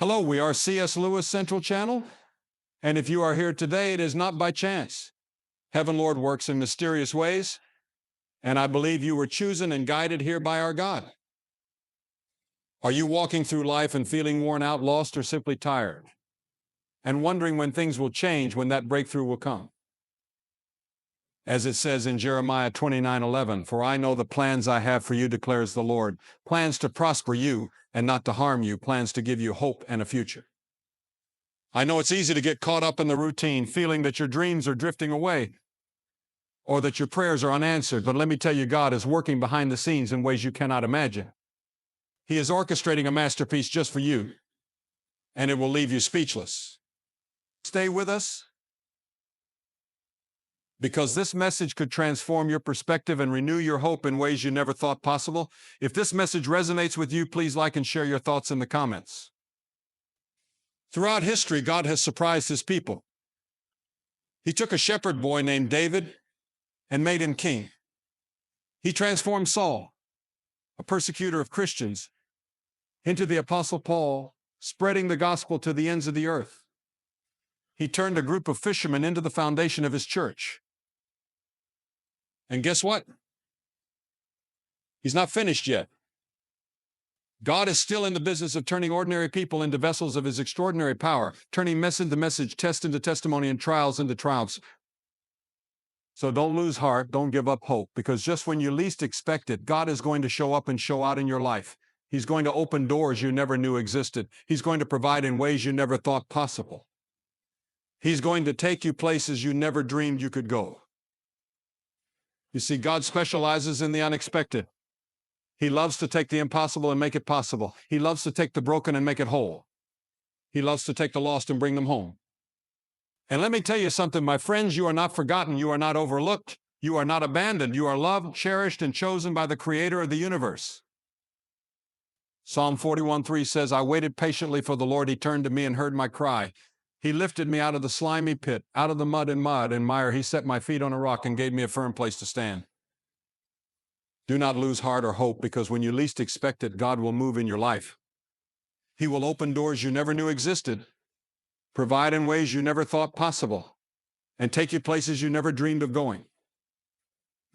Hello, we are C.S. Lewis Central Channel, and if you are here today, it is not by chance. Heaven Lord works in mysterious ways, and I believe you were chosen and guided here by our God. Are you walking through life and feeling worn out, lost, or simply tired, and wondering when things will change, when that breakthrough will come? As it says in Jeremiah 29:11, "For I know the plans I have for you, declares the Lord, plans to prosper you and not to harm you, plans to give you hope and a future." I know it's easy to get caught up in the routine, feeling that your dreams are drifting away or that your prayers are unanswered, but let me tell you, God is working behind the scenes in ways you cannot imagine. He is orchestrating a masterpiece just for you, and it will leave you speechless. Stay with us, because this message could transform your perspective and renew your hope in ways you never thought possible. If this message resonates with you, please like and share your thoughts in the comments. Throughout history, God has surprised his people. He took a shepherd boy named David and made him king. He transformed Saul, a persecutor of Christians, into the Apostle Paul, spreading the gospel to the ends of the earth. He turned a group of fishermen into the foundation of his church. And guess what? He's not finished yet. God is still in the business of turning ordinary people into vessels of his extraordinary power, turning mess into message, test into testimony, and trials into triumphs. So don't lose heart, don't give up hope, because just when you least expect it, God is going to show up and show out in your life. He's going to open doors you never knew existed. He's going to provide in ways you never thought possible. He's going to take you places you never dreamed you could go. You see, God specializes in the unexpected. He loves to take the impossible and make it possible. He loves to take the broken and make it whole. He loves to take the lost and bring them home. And let me tell you something, my friends, you are not forgotten. You are not overlooked. You are not abandoned. You are loved, cherished, and chosen by the Creator of the universe. Psalm 41:3 says, "I waited patiently for the Lord. He turned to me and heard my cry. He lifted me out of the slimy pit, out of the mud and mire. He set my feet on a rock and gave me a firm place to stand." Do not lose heart or hope, because when you least expect it, God will move in your life. He will open doors you never knew existed, provide in ways you never thought possible, and take you places you never dreamed of going.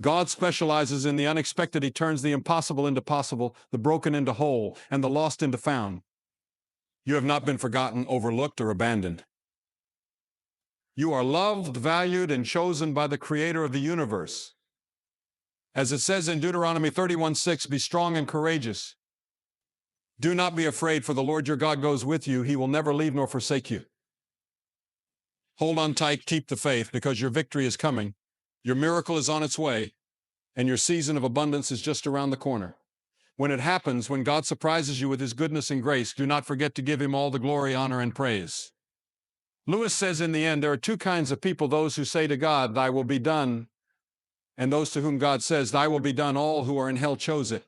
God specializes in the unexpected. He turns the impossible into possible, the broken into whole, and the lost into found. You have not been forgotten, overlooked, or abandoned. You are loved, valued, and chosen by the Creator of the universe. As it says in Deuteronomy 31:6, "Be strong and courageous. Do not be afraid, for the Lord your God goes with you. He will never leave nor forsake you." Hold on tight, keep the faith, because your victory is coming, your miracle is on its way, and your season of abundance is just around the corner. When it happens, when God surprises you with his goodness and grace, do not forget to give him all the glory, honor, and praise. Lewis says in the end, there are two kinds of people: those who say to God, "Thy will be done," and those to whom God says, "Thy will be done." All who are in hell chose it.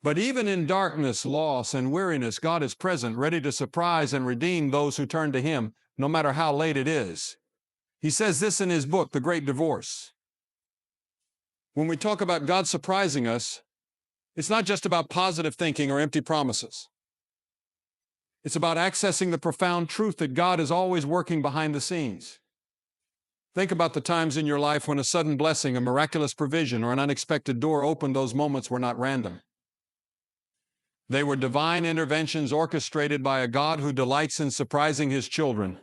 But even in darkness, loss, and weariness, God is present, ready to surprise and redeem those who turn to him, no matter how late it is. He says this in his book, The Great Divorce. When we talk about God surprising us, it's not just about positive thinking or empty promises. It's about accessing the profound truth that God is always working behind the scenes. Think about the times in your life when a sudden blessing, a miraculous provision, or an unexpected door opened. Those moments were not random. They were divine interventions orchestrated by a God who delights in surprising his children.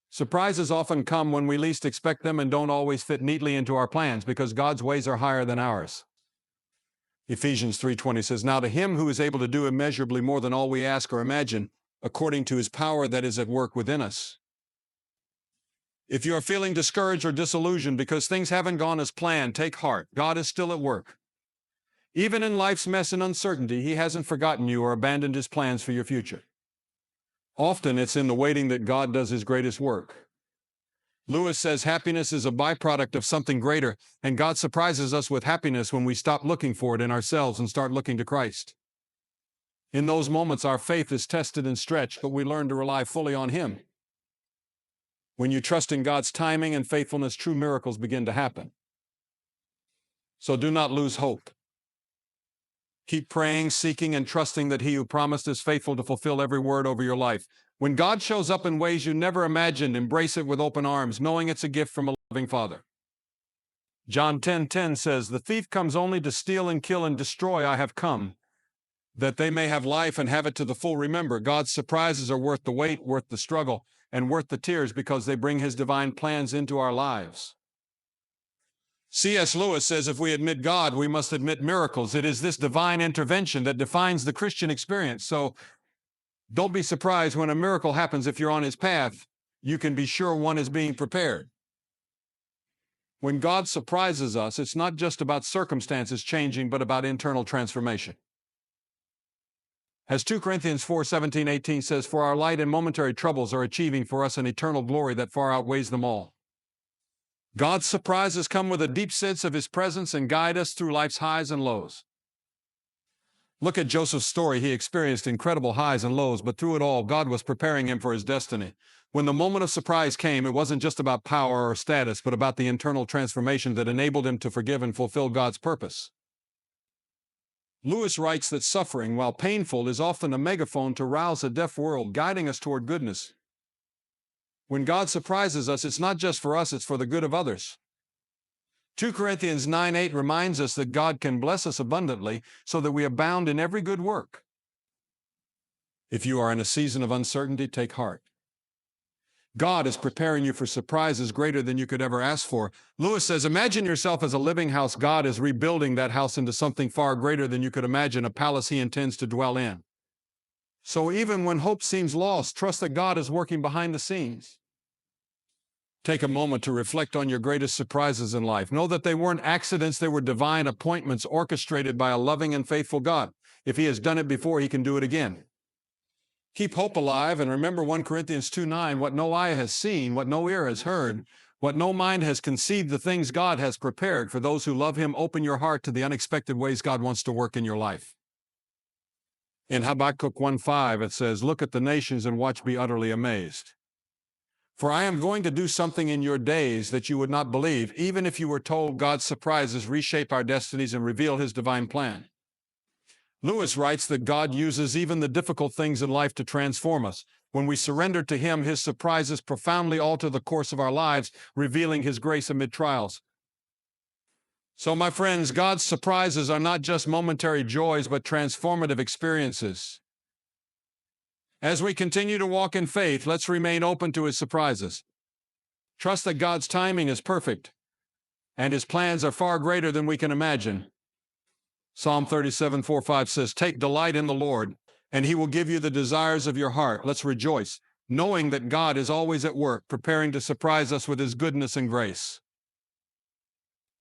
Surprises often come when we least expect them and don't always fit neatly into our plans, because God's ways are higher than ours. Ephesians 3:20 says, "Now to him who is able to do immeasurably more than all we ask or imagine, according to his power that is at work within us." If you are feeling discouraged or disillusioned because things haven't gone as planned, take heart. God is still at work. Even in life's mess and uncertainty, he hasn't forgotten you or abandoned his plans for your future. Often it's in the waiting that God does his greatest work. Lewis says happiness is a byproduct of something greater, and God surprises us with happiness when we stop looking for it in ourselves and start looking to Christ. In those moments, our faith is tested and stretched, but we learn to rely fully on him. When you trust in God's timing and faithfulness, true miracles begin to happen. So do not lose hope. Keep praying, seeking, and trusting that He who promised is faithful to fulfill every word over your life. When God shows up in ways you never imagined, embrace it with open arms, knowing it's a gift from a loving Father. John 10:10 says, "The thief comes only to steal and kill and destroy. I have come, that they may have life and have it to the full." Remember, God's surprises are worth the wait, worth the struggle, and worth the tears because they bring His divine plans into our lives. C.S. Lewis says if we admit God, we must admit miracles. It is this divine intervention that defines the Christian experience. So don't be surprised when a miracle happens if you're on His path. You can be sure one is being prepared. When God surprises us, it's not just about circumstances changing, but about internal transformation. As 2 Corinthians 4:17-18 says, "For our light and momentary troubles are achieving for us an eternal glory that far outweighs them all." God's surprises come with a deep sense of His presence and guide us through life's highs and lows. Look at Joseph's story. He experienced incredible highs and lows, but through it all, God was preparing him for his destiny. When the moment of surprise came, it wasn't just about power or status, but about the internal transformation that enabled him to forgive and fulfill God's purpose. Lewis writes that suffering, while painful, is often a megaphone to rouse a deaf world, guiding us toward goodness. When God surprises us, it's not just for us, it's for the good of others. 2 Corinthians 9:8 reminds us that God can bless us abundantly so that we abound in every good work. If you are in a season of uncertainty, take heart. God is preparing you for surprises greater than you could ever ask for. Lewis says, imagine yourself as a living house. God is rebuilding that house into something far greater than you could imagine, a palace He intends to dwell in. So even when hope seems lost, trust that God is working behind the scenes. Take a moment to reflect on your greatest surprises in life. Know that they weren't accidents, they were divine appointments orchestrated by a loving and faithful God. If He has done it before, He can do it again. Keep hope alive and remember 1 Corinthians 2:9, what no eye has seen, what no ear has heard, what no mind has conceived, the things God has prepared for those who love Him. Open your heart to the unexpected ways God wants to work in your life. In Habakkuk 1:5, it says, look at the nations and watch, be utterly amazed. For I am going to do something in your days that you would not believe, even if you were told. God's surprises reshape our destinies and reveal His divine plan. Lewis writes that God uses even the difficult things in life to transform us. When we surrender to Him, His surprises profoundly alter the course of our lives, revealing His grace amid trials. So, my friends, God's surprises are not just momentary joys, but transformative experiences. As we continue to walk in faith, let's remain open to His surprises. Trust that God's timing is perfect, and His plans are far greater than we can imagine. Psalm 37:4-5 says, take delight in the Lord, and He will give you the desires of your heart. Let's rejoice, knowing that God is always at work, preparing to surprise us with His goodness and grace.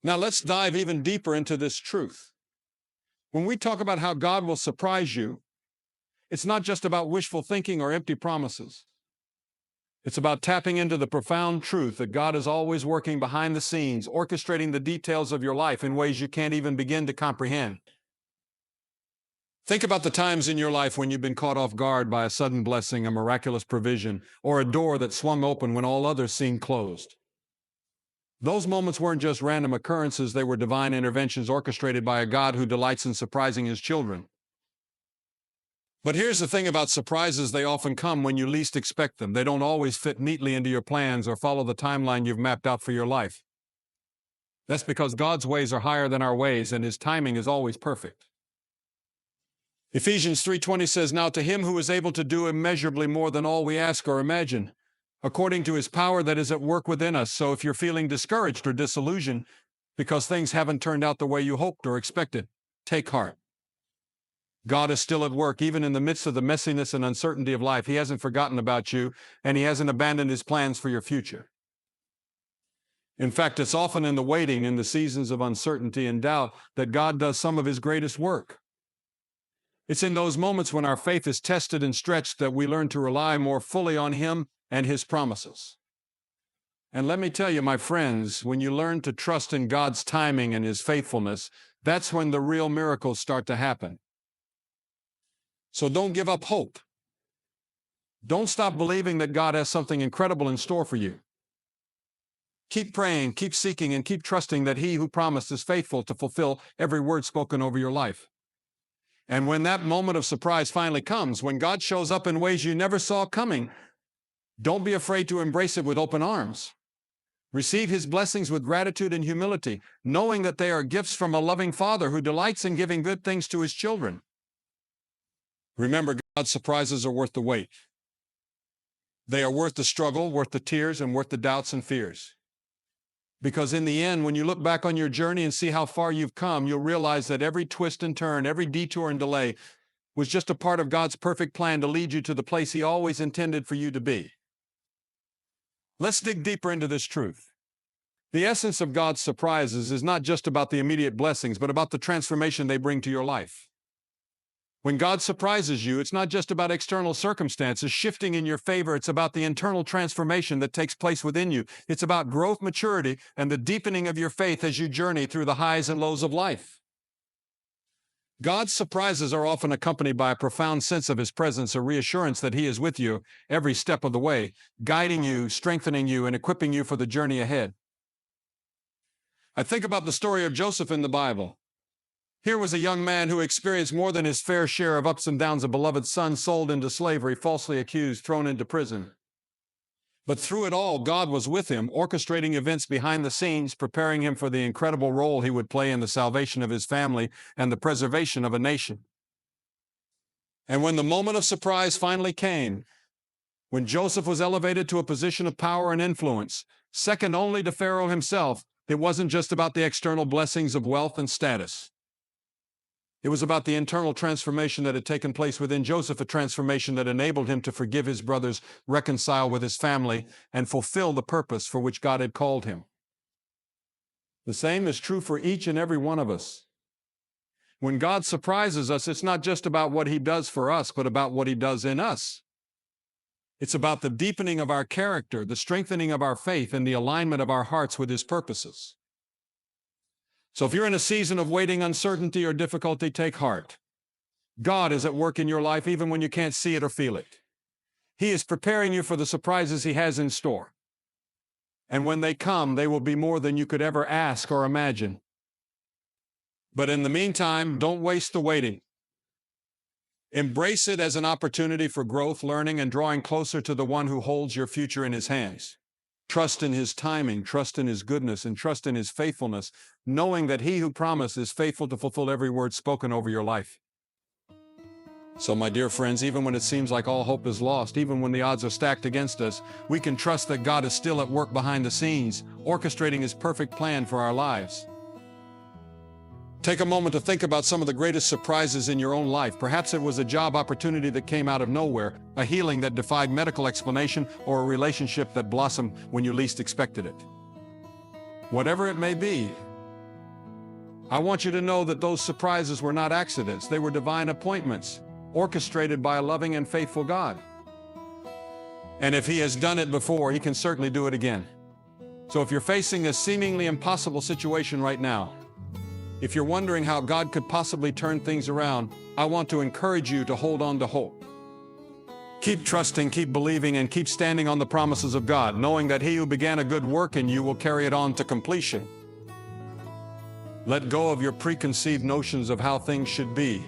Now let's dive even deeper into this truth. When we talk about how God will surprise you, it's not just about wishful thinking or empty promises. It's about tapping into the profound truth that God is always working behind the scenes, orchestrating the details of your life in ways you can't even begin to comprehend. Think about the times in your life when you've been caught off guard by a sudden blessing, a miraculous provision, or a door that swung open when all others seemed closed. Those moments weren't just random occurrences, they were divine interventions orchestrated by a God who delights in surprising His children. But here's the thing about surprises, they often come when you least expect them. They don't always fit neatly into your plans or follow the timeline you've mapped out for your life. That's because God's ways are higher than our ways, and His timing is always perfect. Ephesians 3:20 says, now to Him who is able to do immeasurably more than all we ask or imagine, according to His power that is at work within us. So if you're feeling discouraged or disillusioned because things haven't turned out the way you hoped or expected, take heart. God is still at work, even in the midst of the messiness and uncertainty of life. He hasn't forgotten about you, and He hasn't abandoned His plans for your future. In fact, it's often in the waiting, in the seasons of uncertainty and doubt, that God does some of His greatest work. It's in those moments when our faith is tested and stretched that we learn to rely more fully on Him and His promises. And let me tell you, my friends, when you learn to trust in God's timing and His faithfulness, that's when the real miracles start to happen. So don't give up hope. Don't stop believing that God has something incredible in store for you. Keep praying, keep seeking, and keep trusting that He who promised is faithful to fulfill every word spoken over your life. And when that moment of surprise finally comes, when God shows up in ways you never saw coming, don't be afraid to embrace it with open arms. Receive his blessings with gratitude and humility, knowing that they are gifts from a loving Father who delights in giving good things to his children. Remember, God's surprises are worth the wait. They are worth the struggle, worth the tears, and worth the doubts and fears. Because in the end, when you look back on your journey and see how far you've come, you'll realize that every twist and turn, every detour and delay was just a part of God's perfect plan to lead you to the place he always intended for you to be. Let's dig deeper into this truth. The essence of God's surprises is not just about the immediate blessings, but about the transformation they bring to your life. When God surprises you, it's not just about external circumstances shifting in your favor. It's about the internal transformation that takes place within you. It's about growth, maturity, and the deepening of your faith as you journey through the highs and lows of life. God's surprises are often accompanied by a profound sense of his presence, a reassurance that he is with you every step of the way, guiding you, strengthening you, and equipping you for the journey ahead. I think about the story of Joseph in the Bible. Here was a young man who experienced more than his fair share of ups and downs, a beloved son sold into slavery, falsely accused, thrown into prison. But through it all, God was with him, orchestrating events behind the scenes, preparing him for the incredible role he would play in the salvation of his family and the preservation of a nation. And when the moment of surprise finally came, when Joseph was elevated to a position of power and influence, second only to Pharaoh himself, it wasn't just about the external blessings of wealth and status. It was about the internal transformation that had taken place within Joseph, a transformation that enabled him to forgive his brothers, reconcile with his family, and fulfill the purpose for which God had called him. The same is true for each and every one of us. When God surprises us, it's not just about what he does for us, but about what he does in us. It's about the deepening of our character, the strengthening of our faith, and the alignment of our hearts with his purposes. So if you're in a season of waiting, uncertainty, or difficulty, take heart. God is at work in your life even when you can't see it or feel it. He is preparing you for the surprises he has in store. And when they come, they will be more than you could ever ask or imagine. But in the meantime, don't waste the waiting. Embrace it as an opportunity for growth, learning, and drawing closer to the one who holds your future in his hands. Trust in his timing, trust in his goodness, and trust in his faithfulness, knowing that he who promised is faithful to fulfill every word spoken over your life. So, my dear friends, even when it seems like all hope is lost, even when the odds are stacked against us, we can trust that God is still at work behind the scenes, orchestrating his perfect plan for our lives. Take a moment to think about some of the greatest surprises in your own life. Perhaps it was a job opportunity that came out of nowhere, a healing that defied medical explanation, or a relationship that blossomed when you least expected it. Whatever it may be, I want you to know that those surprises were not accidents. They were divine appointments, orchestrated by a loving and faithful God. And if he has done it before, he can certainly do it again. So if you're facing a seemingly impossible situation right now, if you're wondering how God could possibly turn things around, I want to encourage you to hold on to hope. Keep trusting, keep believing, and keep standing on the promises of God, knowing that he who began a good work in you will carry it on to completion. Let go of your preconceived notions of how things should be,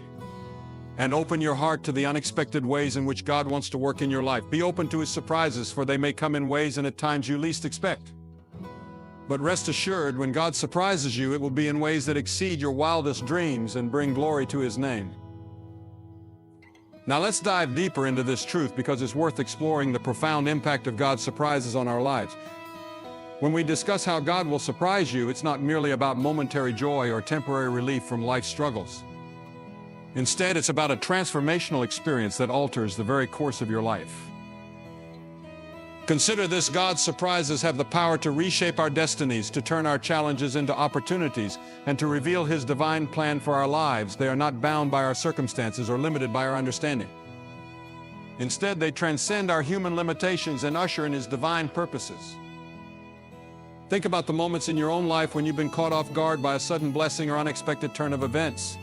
and open your heart to the unexpected ways in which God wants to work in your life. Be open to his surprises, for they may come in ways and at times you least expect. But rest assured, when God surprises you, it will be in ways that exceed your wildest dreams and bring glory to his name. Now let's dive deeper into this truth, because it's worth exploring the profound impact of God's surprises on our lives. When we discuss how God will surprise you, it's not merely about momentary joy or temporary relief from life's struggles. Instead, it's about a transformational experience that alters the very course of your life. Consider this: God's surprises have the power to reshape our destinies, to turn our challenges into opportunities, and to reveal his divine plan for our lives. They are not bound by our circumstances or limited by our understanding. Instead, they transcend our human limitations and usher in his divine purposes. Think about the moments in your own life when you've been caught off guard by a sudden blessing or unexpected turn of events.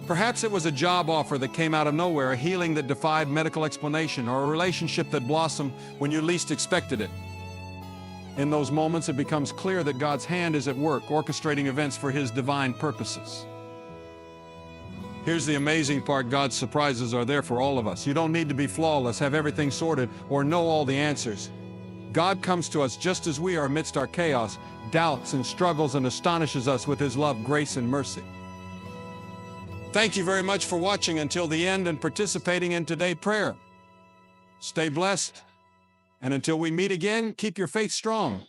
Perhaps it was a job offer that came out of nowhere, a healing that defied medical explanation, or a relationship that blossomed when you least expected it. In those moments, it becomes clear that God's hand is at work, orchestrating events for his divine purposes. Here's the amazing part: God's surprises are there for all of us. You don't need to be flawless, have everything sorted, or know all the answers. God comes to us just as we are amidst our chaos, doubts, and struggles, and astonishes us with His love, grace, and mercy. Thank you very much for watching until the end and participating in today's prayer. Stay blessed, and until we meet again, keep your faith strong.